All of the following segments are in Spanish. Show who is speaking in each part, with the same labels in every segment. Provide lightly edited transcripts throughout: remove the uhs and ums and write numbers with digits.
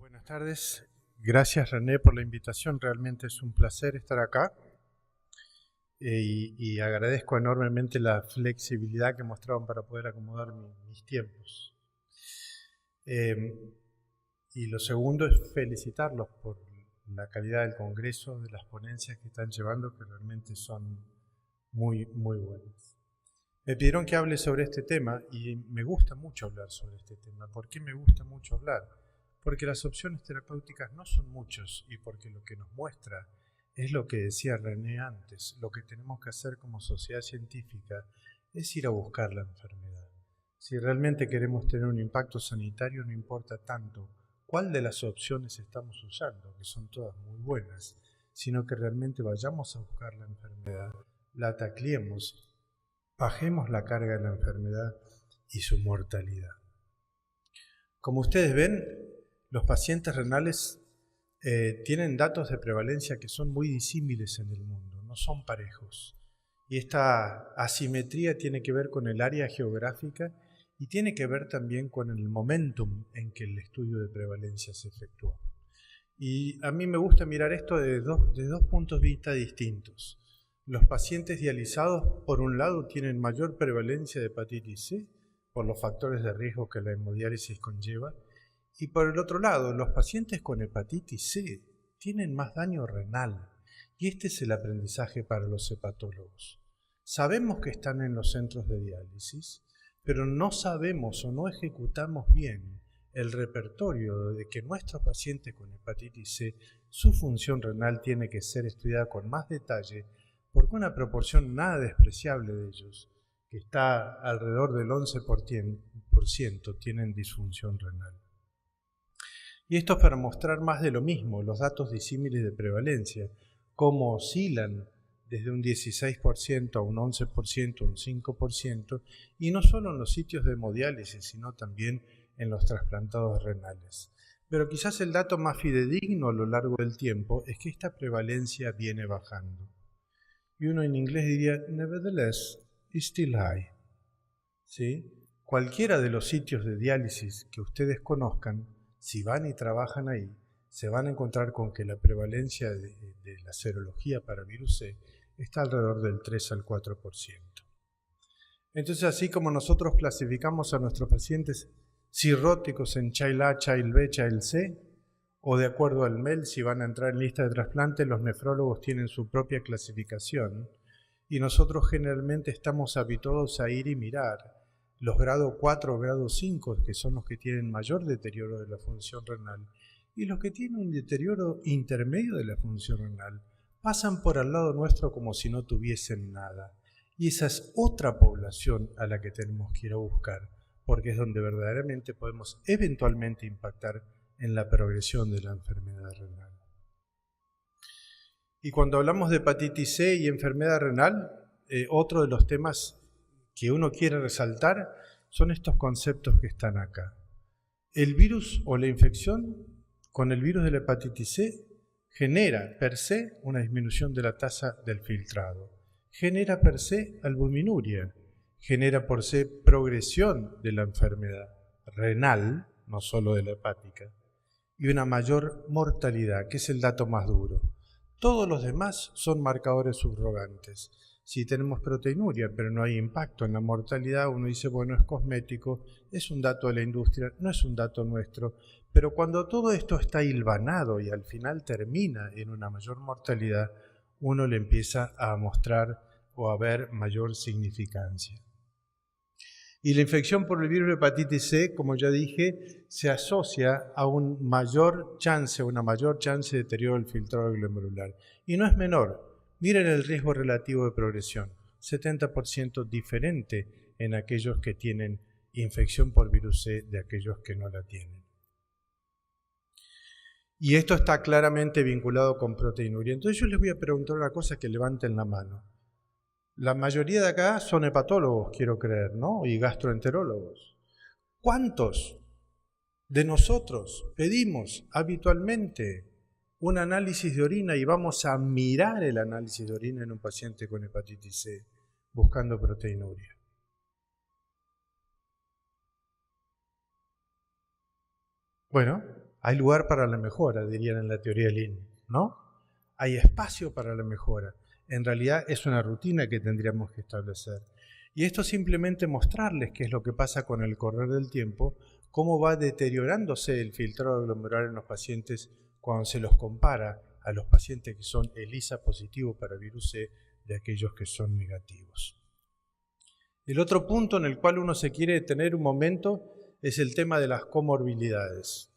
Speaker 1: Buenas tardes. Gracias, René, por la invitación. Realmente es un placer estar acá y agradezco enormemente la flexibilidad que mostraron para poder acomodar mis tiempos. Y lo segundo es felicitarlos por la calidad del congreso, de las ponencias que están llevando, que realmente son muy, muy buenas. Me pidieron que hable sobre este tema y me gusta mucho hablar sobre este tema. ¿Por qué me gusta mucho hablar? Porque las opciones terapéuticas no son muchas y porque lo que nos muestra es lo que decía René antes. Lo que tenemos que hacer como sociedad científica es ir a buscar la enfermedad. Si realmente queremos tener un impacto sanitario, no importa tanto cuál de las opciones estamos usando, que son todas muy buenas, sino que realmente vayamos a buscar la enfermedad, la tacleemos, bajemos la carga de la enfermedad y su mortalidad. Como ustedes ven, los pacientes renales tienen datos de prevalencia que son muy disímiles en el mundo, no son parejos. Y esta asimetría tiene que ver con el área geográfica y tiene que ver también con el momentum en que el estudio de prevalencia se efectuó. Y a mí me gusta mirar esto de dos puntos de vista distintos. Los pacientes dializados, por un lado, tienen mayor prevalencia de hepatitis C por los factores de riesgo que la hemodiálisis conlleva, y por el otro lado, los pacientes con hepatitis C tienen más daño renal, y este es el aprendizaje para los hepatólogos. Sabemos que están en los centros de diálisis, pero no sabemos o no ejecutamos bien el repertorio de que nuestros pacientes con hepatitis C, su función renal tiene que ser estudiada con más detalle, porque una proporción nada despreciable de ellos, que está alrededor del 11%, tienen disfunción renal. Y esto es para mostrar más de lo mismo, los datos disímiles de prevalencia, cómo oscilan desde un 16% a un 11%, un 5%, y no solo en los sitios de hemodiálisis, sino también en los trasplantados renales. Pero quizás el dato más fidedigno a lo largo del tiempo es que esta prevalencia viene bajando. Y uno en inglés diría, nevertheless, it's still high. ¿Sí? Cualquiera de los sitios de diálisis que ustedes conozcan, si van y trabajan ahí, se van a encontrar con que la prevalencia de la serología para virus C está alrededor del 3 al 4%. Entonces, así como nosotros clasificamos a nuestros pacientes cirróticos en Child A, Child B, Child C, o de acuerdo al MEL, si van a entrar en lista de trasplante, los nefrólogos tienen su propia clasificación, y nosotros generalmente estamos habituados a ir y mirar los grado 4 o grado 5, que son los que tienen mayor deterioro de la función renal, y los que tienen un deterioro intermedio de la función renal, pasan por al lado nuestro como si no tuviesen nada. Y esa es otra población a la que tenemos que ir a buscar, porque es donde verdaderamente podemos eventualmente impactar en la progresión de la enfermedad renal. Y cuando hablamos de hepatitis C y enfermedad renal, otro de los temas que uno quiere resaltar son estos conceptos que están acá. El virus o la infección con el virus de la hepatitis C genera per se una disminución de la tasa del filtrado, genera per se albuminuria, genera por se progresión de la enfermedad renal, no solo de la hepática, y una mayor mortalidad, que es el dato más duro. Todos los demás son marcadores subrogantes. Si tenemos proteinuria, pero no hay impacto en la mortalidad, uno dice, bueno, es cosmético, es un dato de la industria, no es un dato nuestro. Pero cuando todo esto está hilvanado y al final termina en una mayor mortalidad, uno le empieza a mostrar o a ver mayor significancia. Y la infección por el virus de hepatitis C, como ya dije, se asocia a una mayor chance de deterioro del filtrado glomerular. Y no es menor. Miren el riesgo relativo de progresión, 70% diferente en aquellos que tienen infección por virus C de aquellos que no la tienen. Y esto está claramente vinculado con proteinuria. Entonces yo les voy a preguntar una cosa, que levanten la mano. La mayoría de acá son hepatólogos, quiero creer, ¿no? Y gastroenterólogos. ¿Cuántos de nosotros pedimos habitualmente un análisis de orina y vamos a mirar el análisis de orina en un paciente con hepatitis C buscando proteinuria? Bueno, hay lugar para la mejora, dirían en la teoría Lean, ¿no? Hay espacio para la mejora. En realidad es una rutina que tendríamos que establecer. Y esto simplemente mostrarles qué es lo que pasa con el correr del tiempo, cómo va deteriorándose el filtrado glomerular en los pacientes cuando se los compara a los pacientes que son ELISA positivos para virus C de aquellos que son negativos. El otro punto en el cual uno se quiere detener un momento es el tema de las comorbilidades.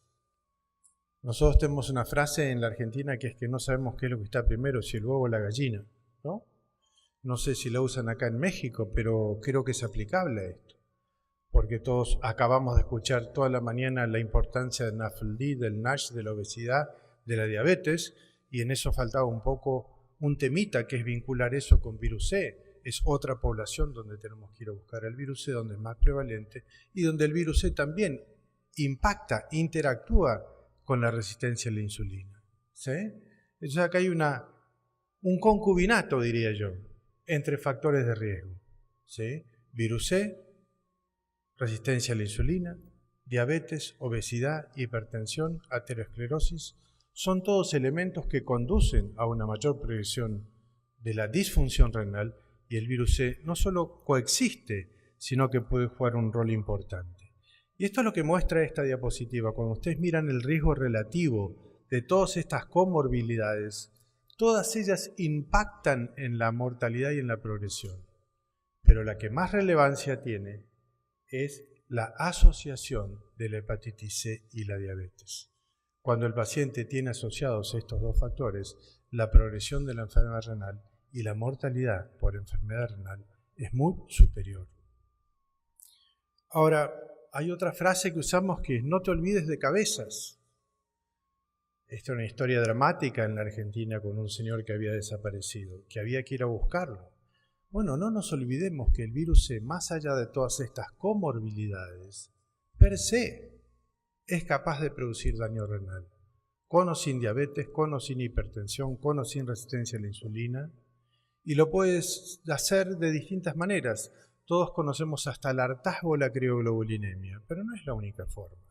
Speaker 1: Nosotros tenemos una frase en la Argentina que es que no sabemos qué es lo que está primero, si el huevo o la gallina, ¿no? No sé si la usan acá en México, pero creo que es aplicable a esto. Porque todos acabamos de escuchar toda la mañana la importancia del NAFLD, del NASH, de la obesidad, de la diabetes, y en eso faltaba un poco un temita que es vincular eso con virus C. Es otra población donde tenemos que ir a buscar el virus C, donde es más prevalente, y donde el virus C también impacta, interactúa con la resistencia a la insulina. ¿Sí? Entonces acá hay un concubinato, diría yo, entre factores de riesgo. ¿Sí? Virus C, resistencia a la insulina, diabetes, obesidad, hipertensión, aterosclerosis, son todos elementos que conducen a una mayor progresión de la disfunción renal, y el virus C no solo coexiste, sino que puede jugar un rol importante. Y esto es lo que muestra esta diapositiva. Cuando ustedes miran el riesgo relativo de todas estas comorbilidades, todas ellas impactan en la mortalidad y en la progresión. Pero la que más relevancia tiene es la asociación de la hepatitis C y la diabetes. Cuando el paciente tiene asociados estos dos factores, la progresión de la enfermedad renal y la mortalidad por enfermedad renal es muy superior. Ahora, hay otra frase que usamos que es: no te olvides de cabezas. Esta es una historia dramática en la Argentina con un señor que había desaparecido, que había que ir a buscarlo. Bueno, no nos olvidemos que el virus C, más allá de todas estas comorbilidades, per se, es capaz de producir daño renal. Con o sin diabetes, con o sin hipertensión, con o sin resistencia a la insulina. Y lo puedes hacer de distintas maneras. Todos conocemos hasta el hartazgo o la crioglobulinemia, pero no es la única forma.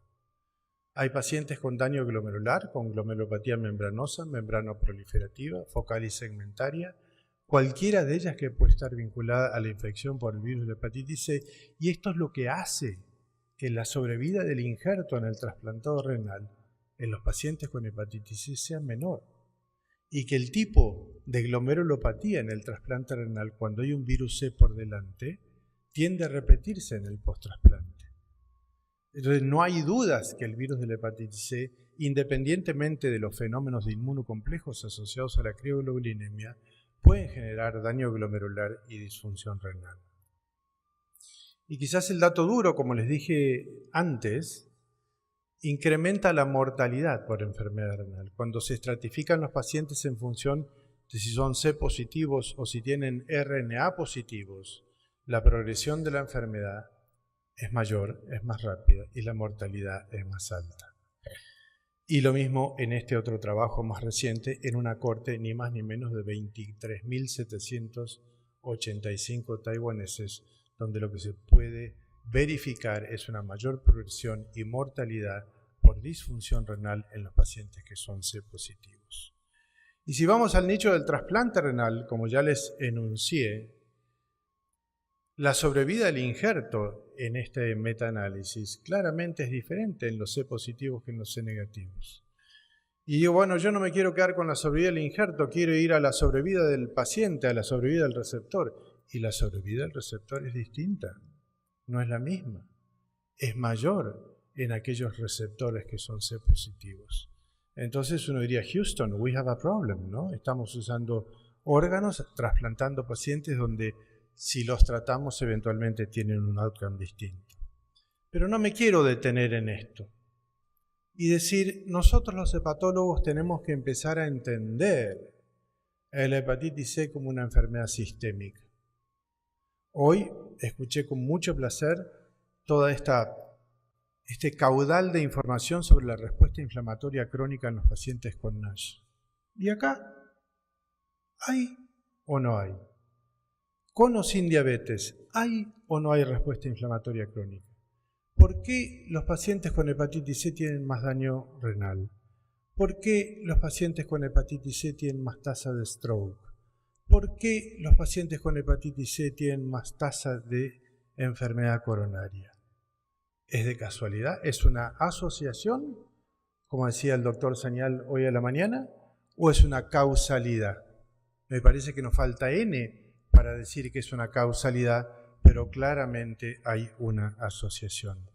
Speaker 1: Hay pacientes con daño glomerular, con glomerulopatía membranosa, membranoproliferativa, focal y segmentaria, cualquiera de ellas que puede estar vinculada a la infección por el virus de hepatitis C, y esto es lo que hace que la sobrevida del injerto en el trasplantado renal en los pacientes con hepatitis C sea menor, y que el tipo de glomerulopatía en el trasplante renal, cuando hay un virus C por delante, tiende a repetirse en el post-trasplante. Entonces no hay dudas que el virus de la hepatitis C, independientemente de los fenómenos de inmunocomplejos asociados a la crioglobulinemia, pueden generar daño glomerular y disfunción renal. Y quizás el dato duro, como les dije antes, incrementa la mortalidad por enfermedad renal. Cuando se estratifican los pacientes en función de si son C positivos o si tienen RNA positivos, la progresión de la enfermedad es mayor, es más rápida y la mortalidad es más alta. Y lo mismo en este otro trabajo más reciente, en una corte ni más ni menos de 23.785 taiwaneses, donde lo que se puede verificar es una mayor progresión y mortalidad por disfunción renal en los pacientes que son C positivos. Y si vamos al nicho del trasplante renal, como ya les enuncié, la sobrevida del injerto en este metaanálisis claramente es diferente en los C positivos que en los C negativos. Y digo, bueno, yo no me quiero quedar con la sobrevida del injerto, quiero ir a la sobrevida del paciente, a la sobrevida del receptor. Y la sobrevida del receptor es distinta, no es la misma. Es mayor en aquellos receptores que son C positivos. Entonces uno diría, Houston, we have a problem, ¿no? Estamos usando órganos, trasplantando pacientes donde si los tratamos eventualmente tienen un outcome distinto. Pero no me quiero detener en esto y decir, nosotros los hepatólogos tenemos que empezar a entender la hepatitis C como una enfermedad sistémica. Hoy escuché con mucho placer toda este caudal de información sobre la respuesta inflamatoria crónica en los pacientes con NASH. ¿Y acá? ¿Hay o no hay? ¿Con o sin diabetes? ¿Hay o no hay respuesta inflamatoria crónica? ¿Por ¿Por qué los pacientes con hepatitis C tienen más daño renal? ¿Por qué los pacientes con hepatitis C tienen más tasa de stroke? ¿Por qué los pacientes con hepatitis C tienen más tasa de enfermedad coronaria? ¿Es de casualidad? ¿Es una asociación, como decía el doctor Sañal hoy a la mañana? ¿O es una causalidad? Me parece que nos falta N para decir que es una causalidad, pero claramente hay una asociación.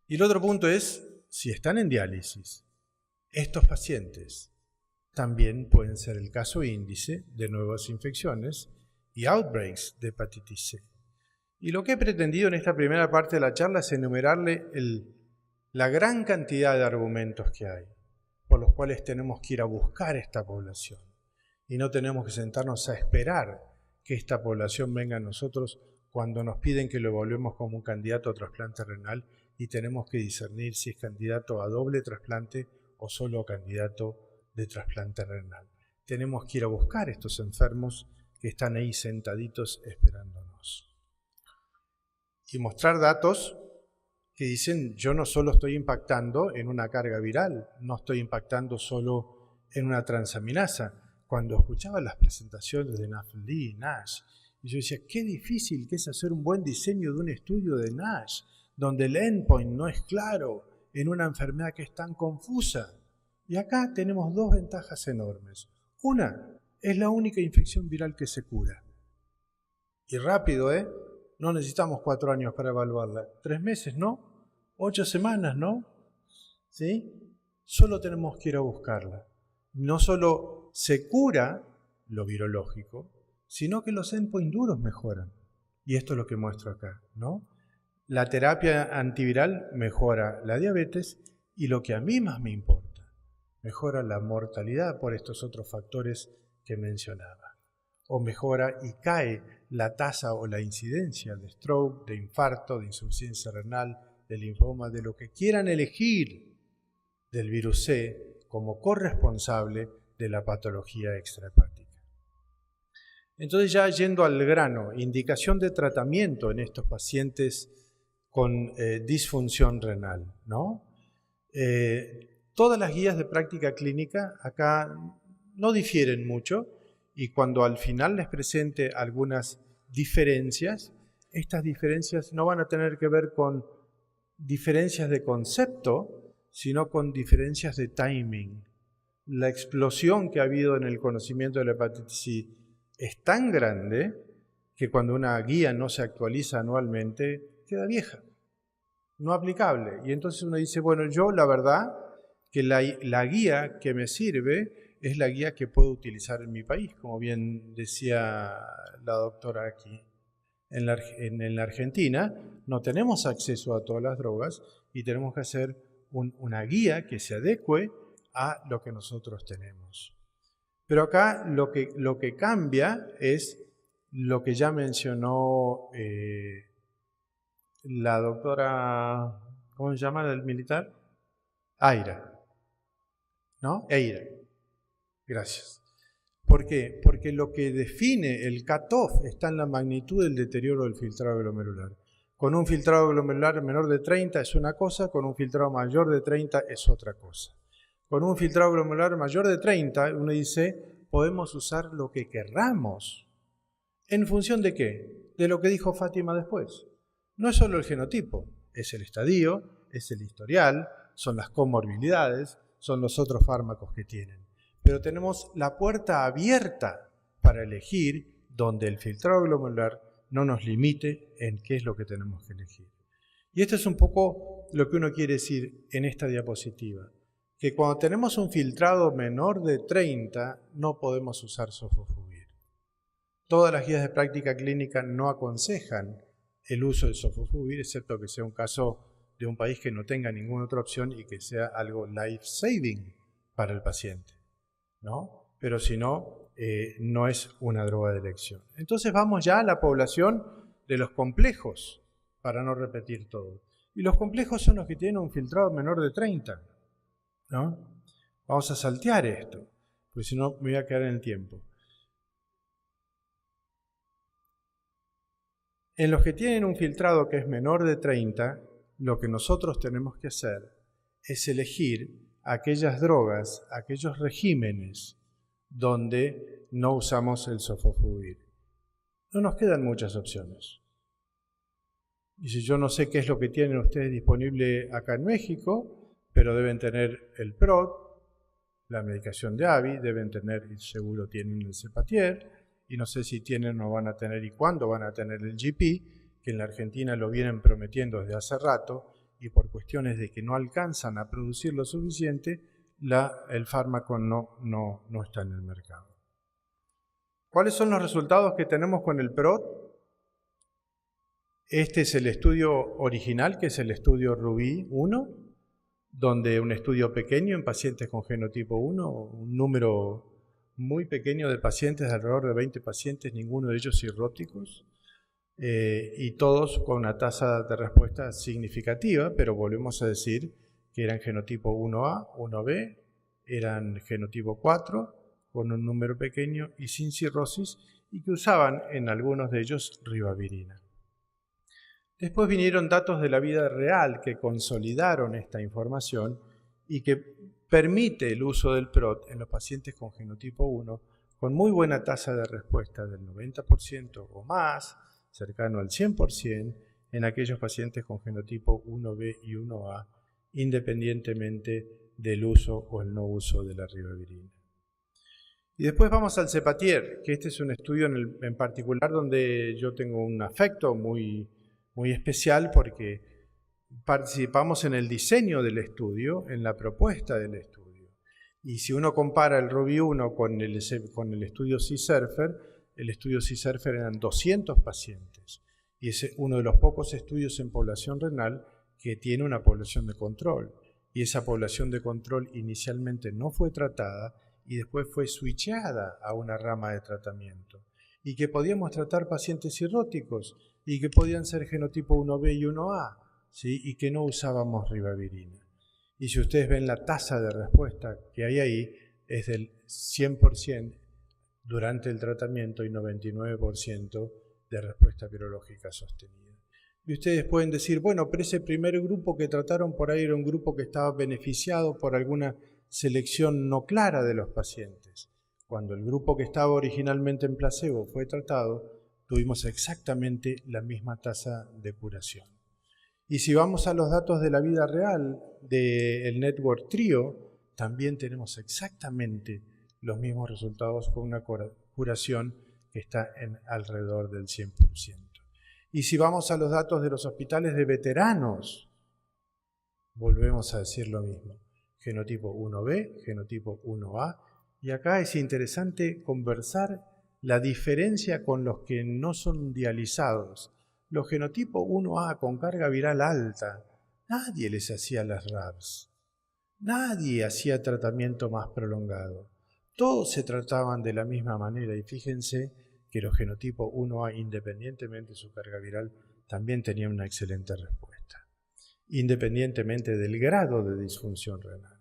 Speaker 1: Y el otro punto es, si están en diálisis, estos pacientes también pueden ser el caso índice de nuevas infecciones y outbreaks de hepatitis C. Y lo que he pretendido en esta primera parte de la charla es enumerarle la gran cantidad de argumentos que hay, por los cuales tenemos que ir a buscar esta población. Y no tenemos que sentarnos a esperar que esta población venga a nosotros cuando nos piden que lo evaluemos como un candidato a trasplante renal y tenemos que discernir si es candidato a doble trasplante o solo candidato de trasplante renal. Tenemos que ir a buscar estos enfermos que están ahí sentaditos esperándonos. Y mostrar datos que dicen, yo no solo estoy impactando en una carga viral, no estoy impactando solo en una transaminasa. Cuando escuchaba las presentaciones de NAFLD y NASH, y yo decía, qué difícil que es hacer un buen diseño de un estudio de NASH, donde el endpoint no es claro en una enfermedad que es tan confusa. Y acá tenemos dos ventajas enormes. Una, es la única infección viral que se cura. Y rápido, no necesitamos 4 años para evaluarla. 3 meses, ¿no? 8 semanas, ¿no? ¿Sí? Solo tenemos que ir a buscarla. No solo se cura lo virológico, sino que los endpoints duros mejoran. Y esto es lo que muestro acá, ¿no? La terapia antiviral mejora la diabetes y lo que a mí más me importa, mejora la mortalidad por estos otros factores que mencionaba. O mejora y cae la tasa o la incidencia de stroke, de infarto, de insuficiencia renal, de linfoma, de lo que quieran elegir del virus C como corresponsable de la patología extrahepática. Entonces, ya yendo al grano, indicación de tratamiento en estos pacientes con disfunción renal, ¿no? Todas las guías de práctica clínica acá no difieren mucho, y cuando al final les presente algunas diferencias, estas diferencias no van a tener que ver con diferencias de concepto, sino con diferencias de timing. La explosión que ha habido en el conocimiento de la hepatitis C es tan grande que cuando una guía no se actualiza anualmente, queda vieja, no aplicable. Y entonces uno dice, bueno, yo la verdad que la guía que me sirve es la guía que puedo utilizar en mi país, como bien decía la doctora aquí. En la Argentina no tenemos acceso a todas las drogas y tenemos que hacer una guía que se adecue a lo que nosotros tenemos. Pero acá lo que cambia es lo que ya mencionó la doctora, ¿cómo se llama el militar? Aira, ¿no? Eira. Gracias. ¿Por qué? Porque lo que define el cutoff está en la magnitud del deterioro del filtrado glomerular. Con un filtrado glomerular menor de 30 es una cosa, con un filtrado mayor de 30 es otra cosa. Con un filtrado glomerular mayor de 30, uno dice, podemos usar lo que querramos. ¿En función de qué? De lo que dijo Fátima después. No es solo el genotipo, es el estadio, es el historial, son las comorbilidades, son los otros fármacos que tienen. Pero tenemos la puerta abierta para elegir donde el filtrado glomerular no nos limite en qué es lo que tenemos que elegir. Y esto es un poco lo que uno quiere decir en esta diapositiva, que cuando tenemos un filtrado menor de 30 no podemos usar sofosbuvir. Todas las guías de práctica clínica no aconsejan el uso de sofosbuvir, excepto que sea un caso de un país que no tenga ninguna otra opción y que sea algo life-saving para el paciente, ¿no? Pero si no, no es una droga de elección. Entonces vamos ya a la población de los complejos, para no repetir todo. Y los complejos son los que tienen un filtrado menor de 30, ¿no? Vamos a saltear esto, porque si no me voy a quedar en el tiempo. En los que tienen un filtrado que es menor de 30, lo que nosotros tenemos que hacer es elegir aquellas drogas, aquellos regímenes donde no usamos el sofosbuvir. No nos quedan muchas opciones. Y si yo no sé qué es lo que tienen ustedes disponible acá en México, pero deben tener el PROT, la medicación de AVI, deben tener, y seguro tienen el Cepatier, y no sé si tienen o van a tener y cuándo van a tener el GP, que en la Argentina lo vienen prometiendo desde hace rato, y por cuestiones de que no alcanzan a producir lo suficiente, el fármaco no está en el mercado. ¿Cuáles son los resultados que tenemos con el PROT? Este es el estudio original, que es el estudio RUBY 1, donde un estudio pequeño en pacientes con genotipo 1, un número muy pequeño de pacientes, alrededor de 20 pacientes, ninguno de ellos cirróticos, y todos con una tasa de respuesta significativa, pero volvemos a decir que eran genotipo 1A, 1B, eran genotipo 4, con un número pequeño y sin cirrosis, y que usaban en algunos de ellos ribavirina. Después vinieron datos de la vida real que consolidaron esta información y que permite el uso del PROT en los pacientes con genotipo 1 con muy buena tasa de respuesta del 90% o más, cercano al 100%, en aquellos pacientes con genotipo 1B y 1A, independientemente del uso o el no uso de la ribavirina. Y después vamos al Cepatier, que este es un estudio en particular donde yo tengo un afecto muy especial porque participamos en el diseño del estudio, en la propuesta del estudio. Y si uno compara el RUBY 1 con el estudio C-SURFER, el estudio C-SURFER eran 200 pacientes. Y es uno de los pocos estudios en población renal que tiene una población de control. Y esa población de control inicialmente no fue tratada y después fue switchada a una rama de tratamiento. Y que podíamos tratar pacientes cirróticos y que podían ser genotipo 1B y 1A, ¿sí? Y que no usábamos ribavirina. Y si ustedes ven la tasa de respuesta que hay ahí, es del 100% durante el tratamiento y 99% de respuesta virológica sostenida. Y ustedes pueden decir, bueno, pero ese primer grupo que trataron por ahí era un grupo que estaba beneficiado por alguna selección no clara de los pacientes. Cuando el grupo que estaba originalmente en placebo fue tratado, tuvimos exactamente la misma tasa de curación. Y si vamos a los datos de la vida real del Network Trio, también tenemos exactamente los mismos resultados con una curación que está en alrededor del 100%. Y si vamos a los datos de los hospitales de veteranos, volvemos a decir lo mismo. Genotipo 1B, genotipo 1A, y acá es interesante conversar la diferencia con los que no son dializados. Los genotipo 1A con carga viral alta, nadie les hacía las RABs, nadie hacía tratamiento más prolongado. Todos se trataban de la misma manera y fíjense que los genotipo 1A, independientemente de su carga viral, también tenían una excelente respuesta, independientemente del grado de disfunción renal.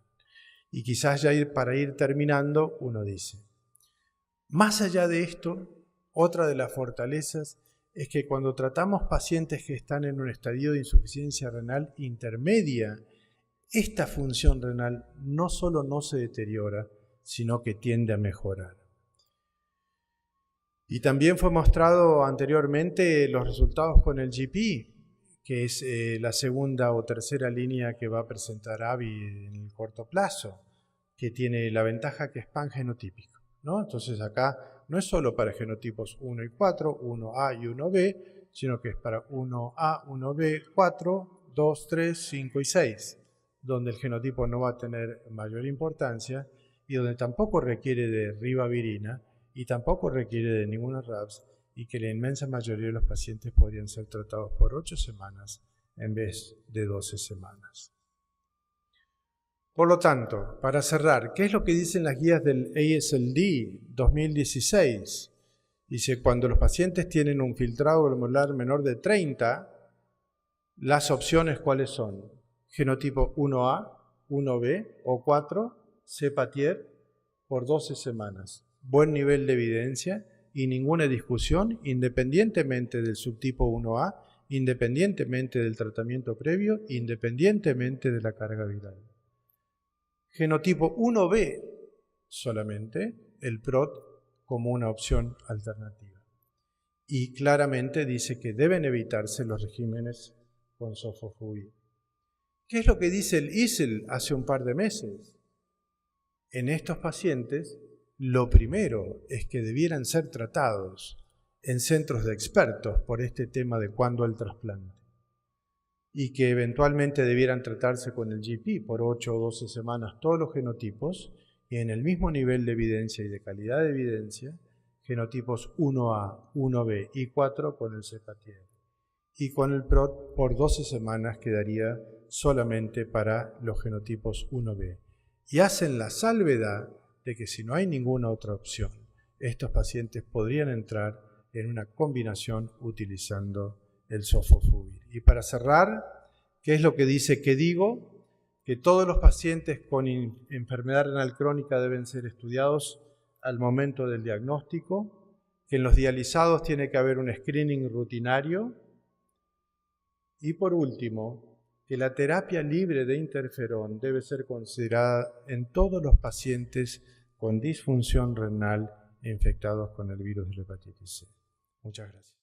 Speaker 1: Y quizás ya para ir terminando, uno dice, más allá de esto, otra de las fortalezas es que cuando tratamos pacientes que están en un estadio de insuficiencia renal intermedia, esta función renal no solo no se deteriora, sino que tiende a mejorar. Y también fue mostrado anteriormente los resultados con el GP, que es la segunda o tercera línea que va a presentar AVI en el corto plazo, que tiene la ventaja que es pangenotípico, ¿no? Entonces acá no es solo para genotipos 1 y 4, 1A y 1B, sino que es para 1A, 1B, 4, 2, 3, 5 y 6, donde el genotipo no va a tener mayor importancia y donde tampoco requiere de ribavirina y tampoco requiere de ninguna RABs, y que la inmensa mayoría de los pacientes podrían ser tratados por 8 semanas en vez de 12 semanas. Por lo tanto, para cerrar, ¿qué es lo que dicen las guías del AASLD 2016? Dice, cuando los pacientes tienen un filtrado glomerular menor de 30, las opciones ¿cuáles son? Genotipo 1A, 1B o 4, Cepatier por 12 semanas. Buen nivel de evidencia y ninguna discusión, independientemente del subtipo 1A independientemente del tratamiento previo, independientemente de la carga viral. Genotipo 1B solamente, el PROT como una opción alternativa. Y claramente dice que deben evitarse los regímenes con sofosbuvir. ¿Qué es lo que dice el ISL hace un par de meses? En estos pacientes, lo primero es que debieran ser tratados en centros de expertos por este tema de cuándo el trasplante y que eventualmente debieran tratarse con el GP por 8 o 12 semanas todos los genotipos y en el mismo nivel de evidencia y de calidad de evidencia, genotipos 1A, 1B y 4 con el cepatier. Y con el PROT por 12 semanas quedaría solamente para los genotipos 1B. Y hacen la salvedad de que si no hay ninguna otra opción, estos pacientes podrían entrar en una combinación utilizando el sofosbuvir. Y para cerrar, ¿qué es lo que dice que digo? Que todos los pacientes con enfermedad renal crónica deben ser estudiados al momento del diagnóstico, que en los dializados tiene que haber un screening rutinario y por último, que la terapia libre de interferón debe ser considerada en todos los pacientes con disfunción renal infectados con el virus de la hepatitis C. Muchas gracias.